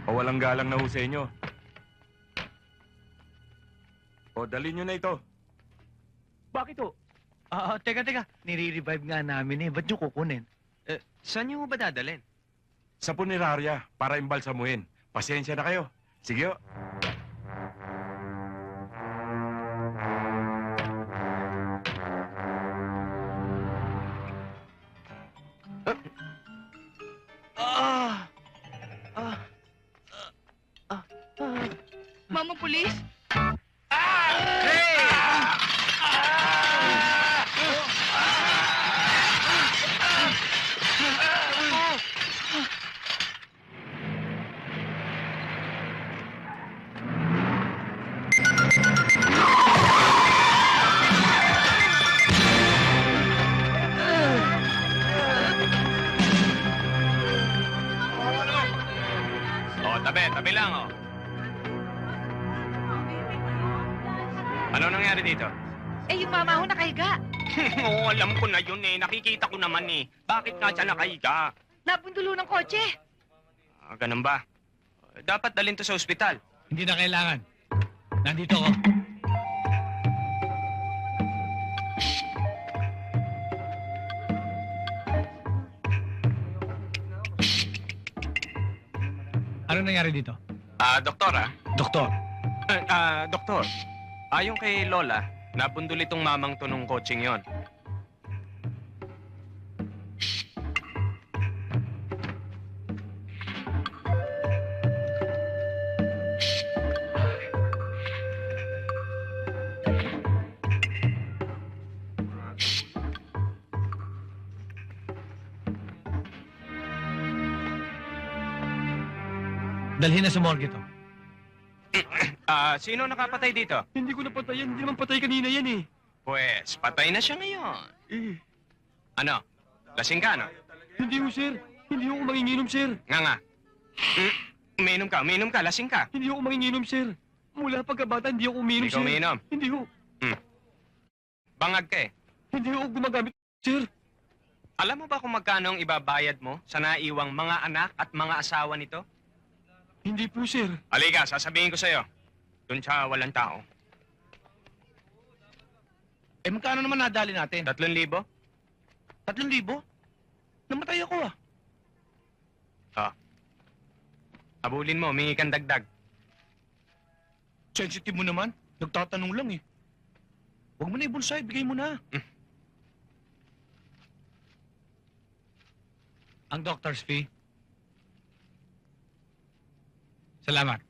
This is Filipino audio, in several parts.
O walang galang na ho sa inyo? O dalhin nyo na ito. Bakit ho? Teka. Nire-revive nga namin eh. Ba't nyo kukunin? Saan niyo ba dadalhin? Sa punerarya, para imbalsamuhin. Pasensya na kayo. Sige ho. Mama, pulis? Tabi lang, oh. Ano nangyari dito? Eh, yung mama ho nakahiga. Oo, alam ko na yun eh. Nakikita ko naman eh. Bakit nga siya nakahiga? Napundulo ng kotse. Ganun ba? Dapat dalhin to sa ospital. Hindi na kailangan. Nandito ako. Ano nangyari dito? Doktor, Doktor. Doktor. Ayon kay Lola, napundol itong mamang to nung coaching yon. Dalhin na sa morgue to. Sino nakapatay dito? Hindi ko napatay yan. Hindi naman patay kanina yan eh. Pues, patay na siya ngayon. Ano? Lasing ka, no? Hindi ho, sir. Hindi ho manginginom, sir. Nga. Uminom ka, lasing ka. Hindi ho manginginom, sir. Mula pagkabata, hindi ako uminom, Hindi ka sir. umiinom? Hindi ho. Bangag ka eh. Hindi ho gumagamit, sir. Alam mo ba kung magkano ang ibabayad mo sa naiwang mga anak at mga asawa nito? Hindi po, sir. Halika, sasabihin ko sa'yo. Doon sa walang tao. Eh, magkano naman nadali natin? 3,000? 3,000? Namatay ako ah. Habulin mo, humingi kang dagdag. Sensitive mo naman. Nagtatanong lang eh. Huwag mo na ibulsay, bigay mo na. Ang doctor's fee. Salamat.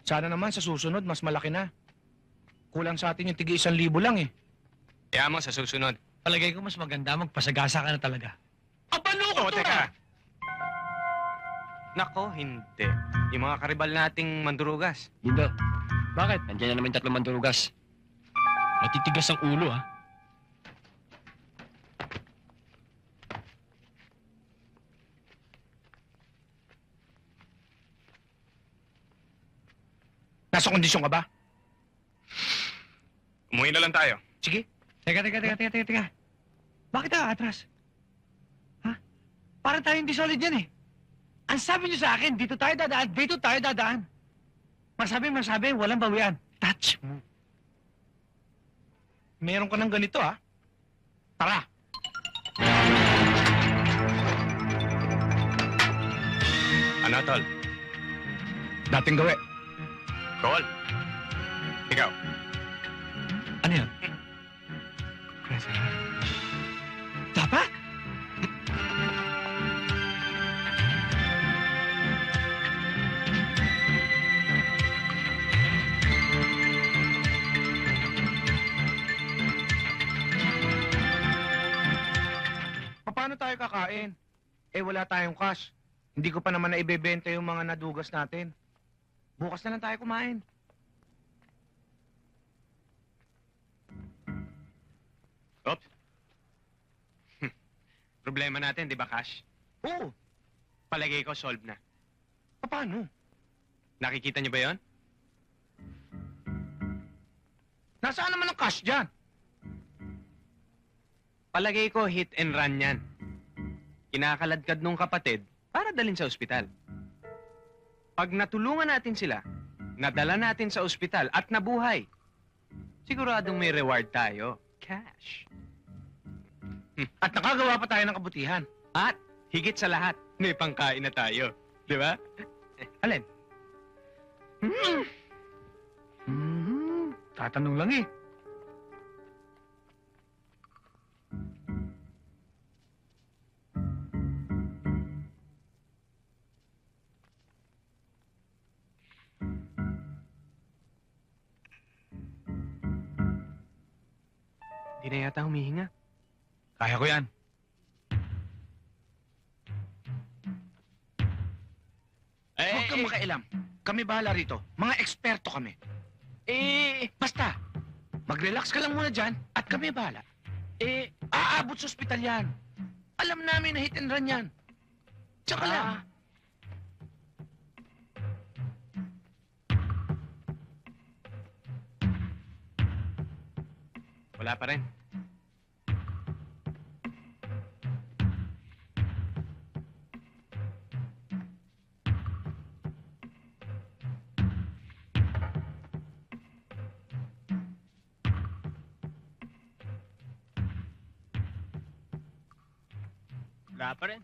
Sana naman sa susunod, mas malaki na. Kulang sa atin yung tigi 1,000 lang eh. Kaya mo sa susunod. Palagay ko mas maganda magpasagasa ka na talaga. Abalo ko, Teka. Nako, hindi. Yung mga karibal nating mandurugas. Hindi. Bakit? Nandiyan na naman 3 mandurugas. Matitigas ang ulo ah. Nasa kondisyon ka ba? Umuwi na lang tayo. Sige. Teka. Bakit atras? Ha? Parang tayo hindi solid yan eh. Ang sabi niyo sa akin, dito tayo dadaan. Masabi, walang bawian. Touch mo. Meron ka ng ganito ha? Tara. Ano, tol? Dating gawi. Call. Ikaw. Ano yan? Dapat? Paano tayo kakain? Eh wala tayong cash. Hindi ko pa naman naibebenta yung mga nadugas natin. Bukas na lang tayo kumain. Oops. Problema natin, di ba, Cash? Oo. Palagay ko, solve na. Paano? Nakikita niyo ba yon? Nasaan naman ang cash dyan? Palagay ko, hit and run yan. Kinakaladkad nung kapatid, para dalhin sa ospital. Pag natulungan natin sila, nadala natin sa ospital at nabuhay, siguradong may reward tayo. Cash. At nakagawa pa tayo ng kabutihan. At higit sa lahat, may pangkain na tayo. Di ba? Alin? Tatanong lang eh. Di na yata humihinga. Kaya ko yan. Huwag kang makailam. Kami bahala rito. Mga eksperto kami. Basta, mag-relax ka lang muna dyan at kami bahala. Aabot sa ospital yan. Alam namin na hit and run yan. Tsaka lang. Wala pa rin. Wala pa rin.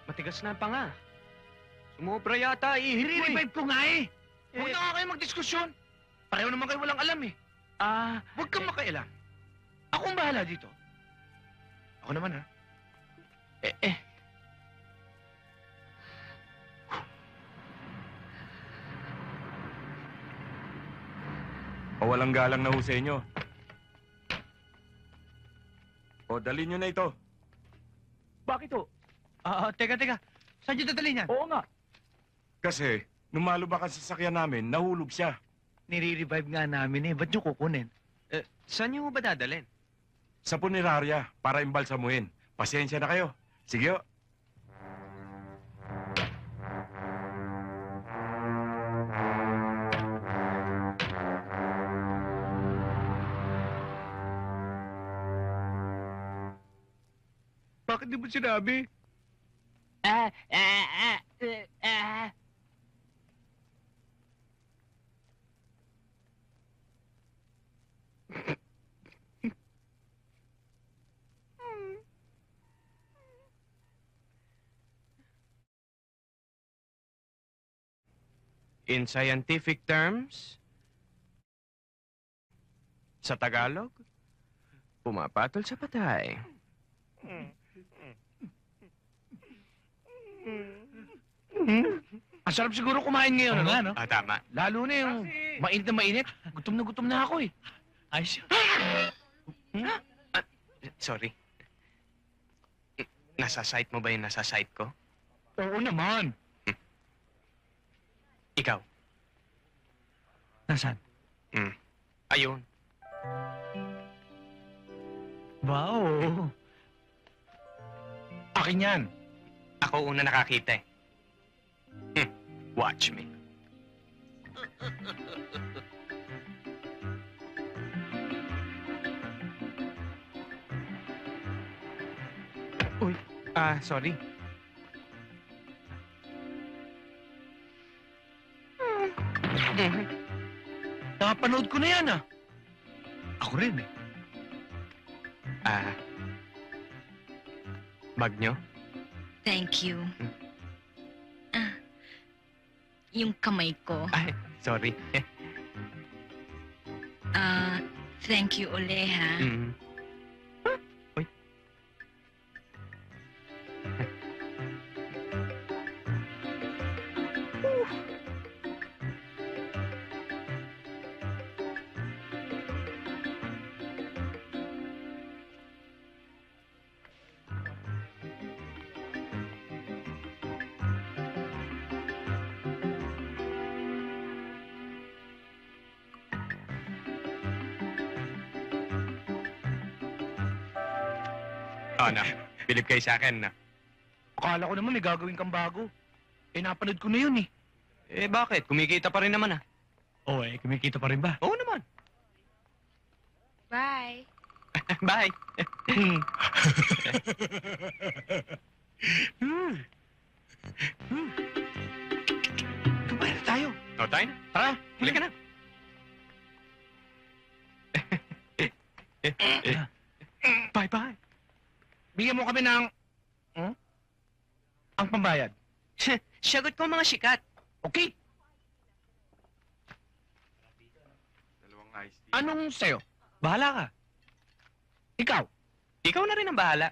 Matigas na ang panga. Sumobra yata, ihip mo eh. I-revive ko nga eh. Huwag na nga kayo magdiskusyon. Pareho naman kayo walang alam eh. Huwag kang makailam. Ako ang bahala dito. Ako naman ha. Walang galang na ho sa inyo. O, dalhin nyo na ito. Bakit ho? Teka. Saan nyo dadalhin yan? Oo nga. Kasi, nung malubak ang sasakyan namin, nahulog siya. Nire-revive nga namin eh. Ba't nyo kukunin? Saan niyo ba dadalhin? Sa punerarya, para imbalsamuhin. Pasensya na kayo. Sige ho. Bakit di mo sinabi? In scientific terms, sa Tagalog, pumapatol sa patay. Ang sarap siguro kumain ngayon, ano? Tama. Lalo na yung mainit na mainit. Gutom na ako eh. Ayos yun. Sorry. Nasa site mo ba yung nasa site ko? Oo naman. Ikaw? Nasaan? Ayun. Wow. Akin yan. Ako una nakakita eh. Watch me. Uy, sorry. Nakapanood ko na yan ah. Ako rin eh. Bag nyo? Thank you. Yung kamay ko. Ay, sorry. Thank you uli, ha? Uy. Oh, na. Bilib kayo sa akin, na. Akala ko naman may gagawin kang bago. Eh, napanood ko na yun eh. Eh, bakit? Kumikita pa rin naman, ah. Oo kumikita pa rin ba? Oo naman. Bye. Bye. Kumain na tayo. O, tayo na. Tara. Halika na. Bye-bye. Bigyan mo kami ng... Ang pambayad. Sagot ko mga sikat. Okay? Dalawang iced tea. Anong sa'yo? Bahala ka. Ikaw, Ikaw na rin ang bahala.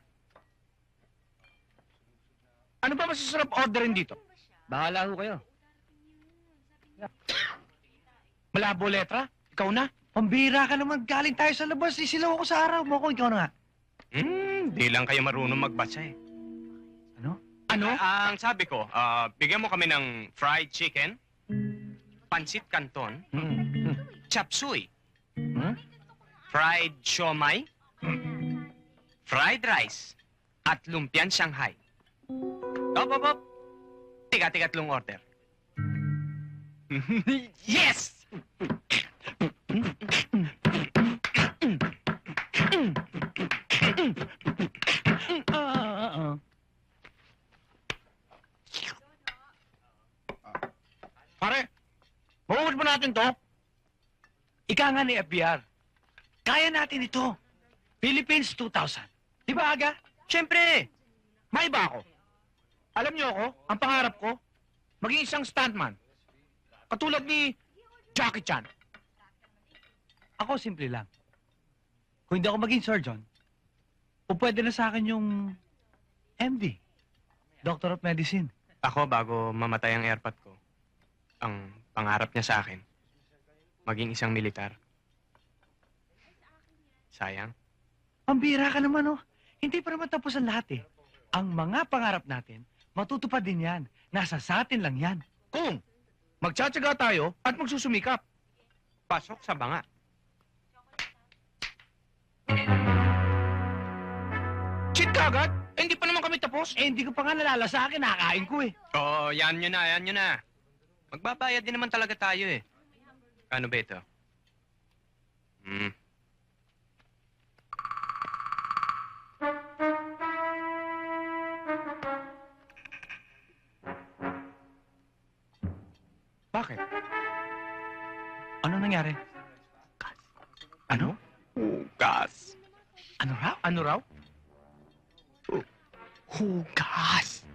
ano ba masasarap orderin dito? Bahala ho kayo. Malabo letra? Ikaw na? Pambira ka naman. Galing tayo sa labas. Isilaw ako sa araw mo ko. Ikaw na nga. Di lang kayo marunong magbasa eh. Ano? Ang sabi ko, bigyan mo kami ng fried chicken, pansit canton, chop suey, fried siomay, fried rice, at lumpian Shanghai. Op. Tiga-tigatlong order. Yes! Pare, mahuhuli mo natin to. Ika nga ni FBR. Kaya natin ito. Philippines 2000. Di ba aga? Siyempre. May iba ako. Alam niyo ako, ang pangarap ko, maging isang stuntman. Katulad ni Jackie Chan. Ako simple lang. Kung hindi ako maging surgeon, o pwede na sa akin yung MD, Doctor of Medicine. Ako, bago mamatay ang airpot ko, ang pangarap niya sa akin, maging isang militar. Sayang. Pambira ka naman, oh. Hindi pa naman tapos ang lahat, eh. Ang mga pangarap natin, matutupad din yan. Nasa sa atin lang yan. Kung magtsatsaga tayo at magsusumikap. Pasok sa banga. Shit ka agad? Eh, hindi pa naman kami tapos. Eh, hindi ko pa nga nalala sa akin. Nakakain ko, eh. Oo, yan nyo na. Magbabayad din naman talaga tayo eh. Ano ba ito? Bakit? Ano nangyari? Ano? Hugas. Ano raw? Ano raw? Hugas.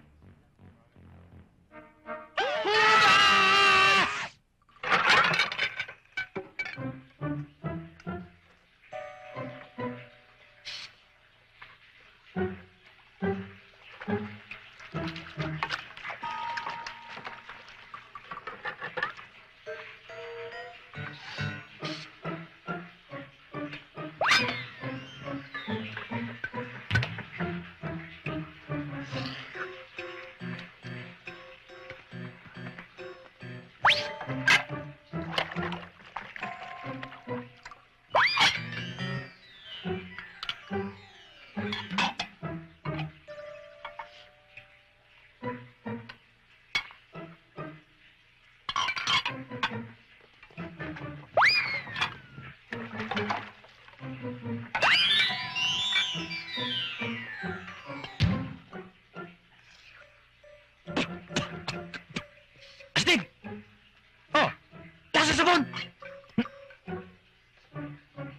Astig! Oh! Lasang sabon!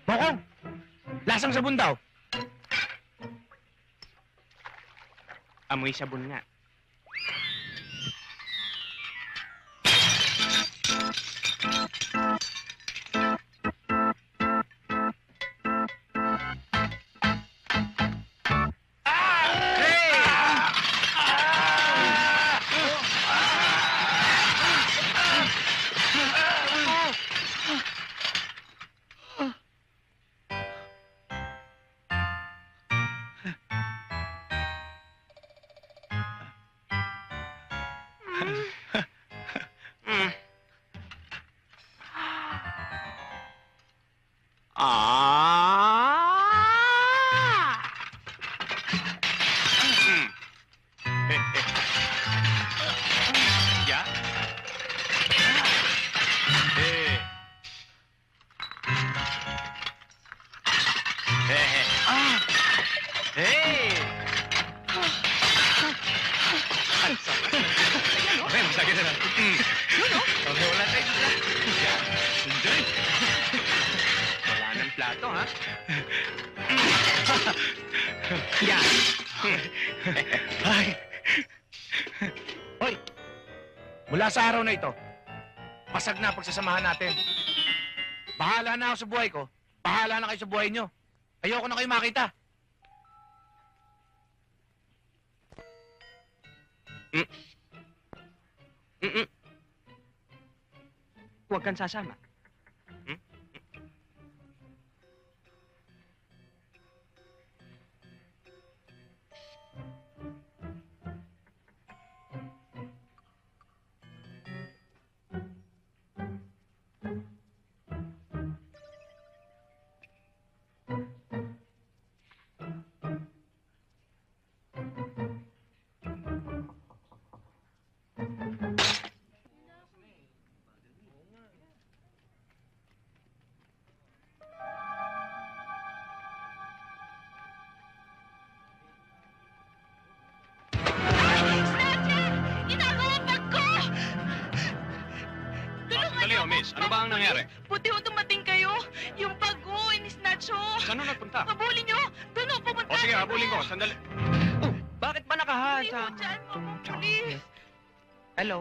Mokong! Lasang sabon daw. Amoy sabon nga. Hey! Ang sarap. Okay, masakit na lang. Okay, wala tayo dito. Enjoy. Wala ng plato, ha? Yan. Ay! Hoy! Mula sa araw na ito, pasag na ang pagsasamahan natin. Bahala na ako sa buhay ko. Bahala na kayo sa buhay nyo. Ayoko na kayo makita. Huwag kang sasama. Ginagawa ang bag ko! Dali, miss. Ano ba ang nangyari? Buti ho dumating kayo. Yung bag ko, inisnatch ho. Saan na nagpunta? Habulin nyo! Doon ho, pumunta. O sige, habulin ko. Sandali. Oh, bakit ba Hindi ho nakahasa? dyan, mama pulis. Hello.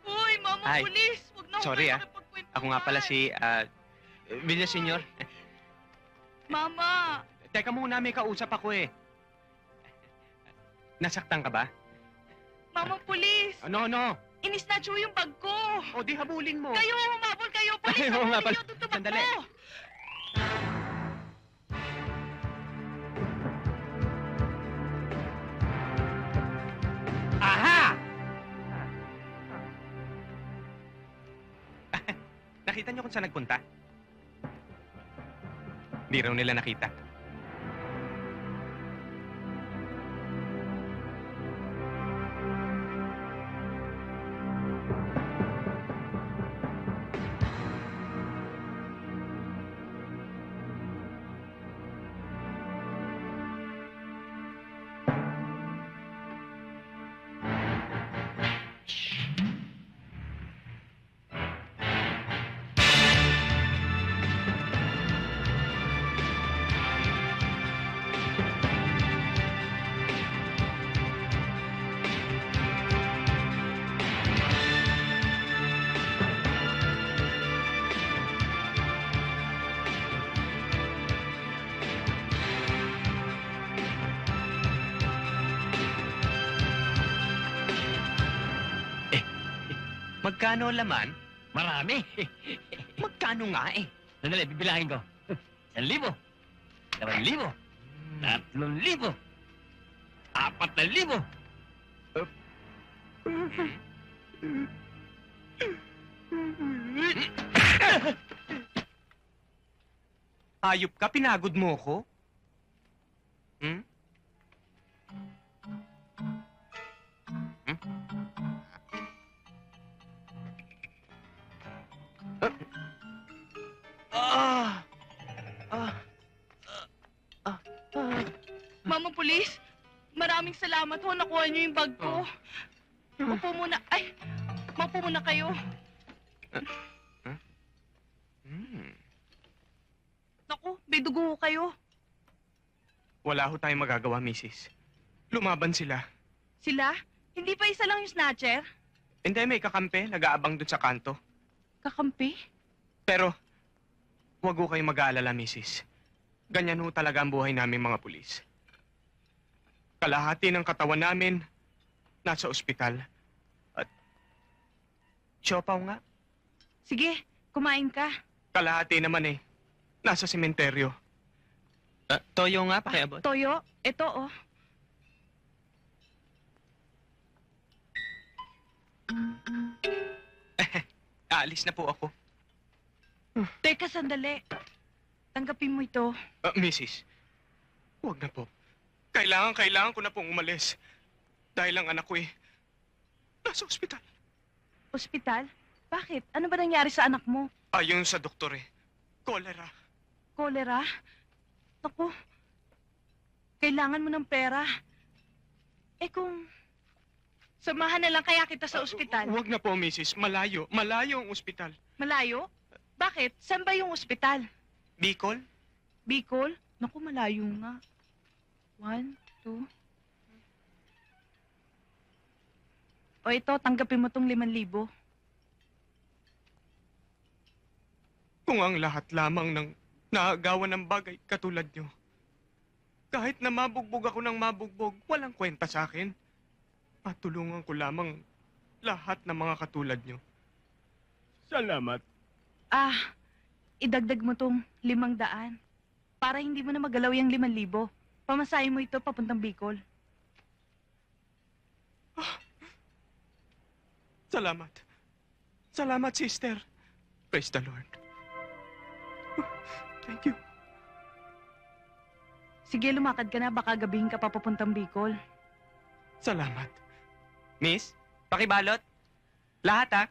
Uy, mama Hi. pulis. Huwag na ho Sorry, kayo ah. makipagkwentuhan. Ako nga pala si, Villaseñor. Mama, Teka muna, may kausap ako eh. Nasaktan ka ba? mama pulis. No. Inisnatch ho yung bag ko. O di habulin mo. Kayo, humabol kayo. Pulis, Ay, oo nga habulin pala. nyo. Doon tumakbo. Sandali. Aha! Nakita niyo kung saan nagpunta? Di raw nila nakita. Magkano laman? Marami. Magkano nga eh? Sandali, bibilangin ko. 1,000. 2,000. 3,000. 4,000. Ayop ka, pinagod mo ko? Hmm? Mama pulis, maraming salamat ho. Nakuha niyo yung bag ko. Upo muna. Ay, maupo muna kayo. Naku, may dugo ho kayo. Wala ho tayong magagawa, misis. Lumaban sila. Sila? Hindi pa isa lang yung snatcher? Hindi, may kakampi. Nag-aabang dun sa kanto. Kakampi? Pero, huwag ho kayong mag-aalala, misis. Ganyan ho talaga ang buhay namin mga pulis. Kalahati ng katawan namin, nasa ospital. At, siopaw nga. Sige, kumain ka. Kalahati naman eh, nasa sementeryo. Toyo nga, pakiabot. Toyo, ito oh. Aalis na po ako. Teka, sandali. Tanggapin mo ito. Mrs., huwag na po. Kailangan ko na pong umalis. Dahil ang anak ko nasa ospital. Ospital? Bakit? Ano ba nangyari sa anak mo? Ayon sa doktor Cholera. Cholera? Naku, kailangan mo ng pera. Eh kung samahan na lang kaya kita sa ospital. Huwag na po, Mrs. Malayo. Malayo ang ospital. Malayo? Bakit? Saan ba yung ospital? Bicol? Bicol? Naku, malayo nga. 1, 2. O ito, tanggapin mo tong 5,000. Kung ang lahat lamang ng naagawan ng bagay katulad nyo. Kahit na mabugbog ako ng mabugbog, walang kwenta sa akin. Matulungan ko lamang lahat ng mga katulad nyo. Salamat. Idagdag mo tong 500 para hindi mo na magalaw yung 5,000. Pamasahin mo ito papuntang Bicol. Salamat. Salamat, sister. Praise the Lord. Thank you. Sige, lumakad ka na. Baka gabihin ka pa papuntang Bicol. Salamat. Miss, pakibalot. Lahat, ha?